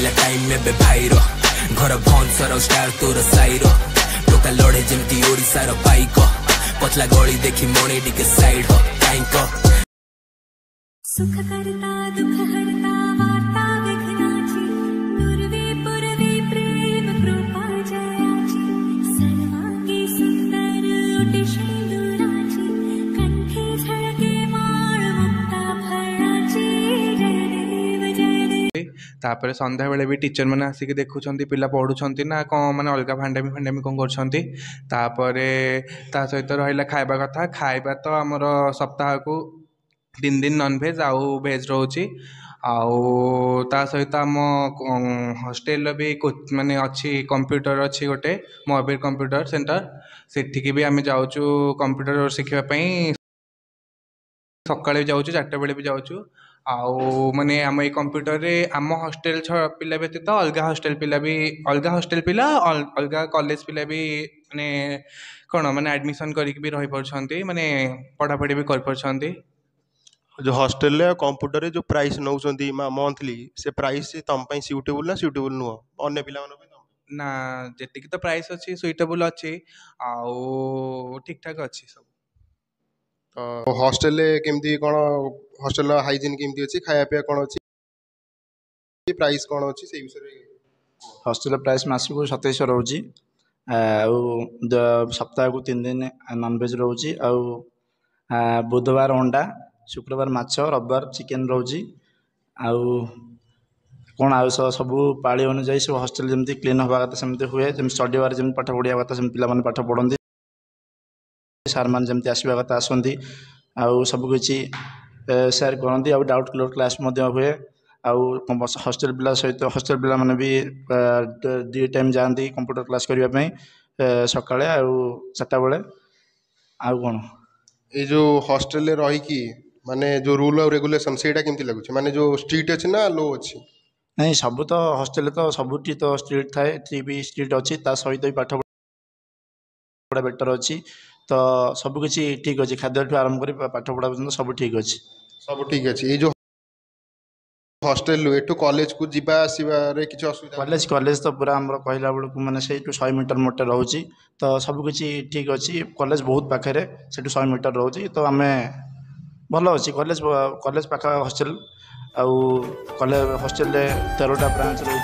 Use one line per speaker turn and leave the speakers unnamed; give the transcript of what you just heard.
आइला time में बे भाईर घर भंसर star तोर साइर टोका लड़े जमती ओडिशार पाइक पतला गली देखी मणे टिके साइड काइक
सुख करता दुख हरता वार्ता विघ्नाची पूर्वे पूर्वे प्रेम कृपा जयाची सर्वांगी सुंदर ओटी सिंदुराची कंठे झळके माळ मुक्ता भराची जय देव जय देव।
तापर संध्या बेले भी टीचर मैंने आसिक देखुं पिला पढ़ुंट ना कौन मैंने अलग भांडामी फांडामी कौन कर सहित रहा खाଇବା कथा खाଇବା तो आमर सप्ताह को 3 दिन नॉनभेज आउ भेज रोचे ता सहित आम हॉस्टेल भी माने अच्छी कंप्यूटर अच्छी गोटे महावीर कंप्यूटर सेंटर सेठिकी भी आम जाऊँ कंप्यूटर शिखापी सकाଳେ जाऊँ 4टा बेले भी जाऊँ माने आम कंप्यूटर रे आम हॉस्टेल पिला व्यतीत अलग हॉस्टेल पिला अलग कॉलेज पिला भी माने कौन माने एडमिशन करके भी रही पार्छंती माने पढ़ापढ़ी भी कर पार्छंती।
जो हॉस्टेल कंप्यूटर जो प्राइस नौकरी मंथली से प्राइस तुम सुटेबल ना सुटेबल नुह अन्य पिला
ना जी तो प्राइस अच्छी सुइटेबल अच्छी ठीक ठाक अच्छी सब।
तो हॉस्टेल केमती कौन हॉस्टेल हाइजीन केमती अच्छी खाया पीया कौन अच्छी प्राइस कौन अच्छी से विषय
हॉस्टेल प्राइस मासक 2700 रोचे सप्ताह को 3 दिन नॉनवेज रोचे बुधवार अंडा शुक्रवार माछ रविवार चिकेन रोचे कौन सब पाली अनुजाई सब हॉस्टेल जमी क्लीन हवा कथा सेमती हुए जमी स्टडी आवर जमी पाठ पढ़िया कथा पिला पाठ पढ़ती सार मान जमी आसवा कथा आसती सबकि सेयार करती डाउट क्लियर क्लास हुए हॉस्टेल पिला सहित हॉस्टेल पिला माने भी 2 टाइम जाती कंप्यूटर क्लास करने सकाଳେ 4टा बेले कौन
ये जो हॉस्टेल रही माने जो रूल और रेगुलेशन सेटा केमती लगुच माने जो स्ट्रिक्ट अच्छी ना लो अच्छी
नहीं सब तो हॉस्टेल तो सबुठी तो स्ट्रिक्ट थाए एटी भी स्ट्रिक्ट अच्छी सहित भी पाठ पढ़ा बेटर अच्छी तो सबकि ठीक अच्छे खाद्य आरंभ कर पाठ पढ़ा पर्यटन सब ठीक अच्छे
सब ठीक अच्छे। ये जो हॉस्टेल एटू कॉलेज को जीवा आसबार किसी असुविधा
कॉलेज तो पूरा आम कहला बेलू मैंने से 100 मीटर मोटे रोचे तो सबकि ठीक अच्छी कॉलेज बहुत पाखे से 100 मीटर रोचे तो आम भल अच्छी कॉलेज पाखा हॉस्टेल आउ कॉलेज हॉस्टेल 13टा ब्रांच रही।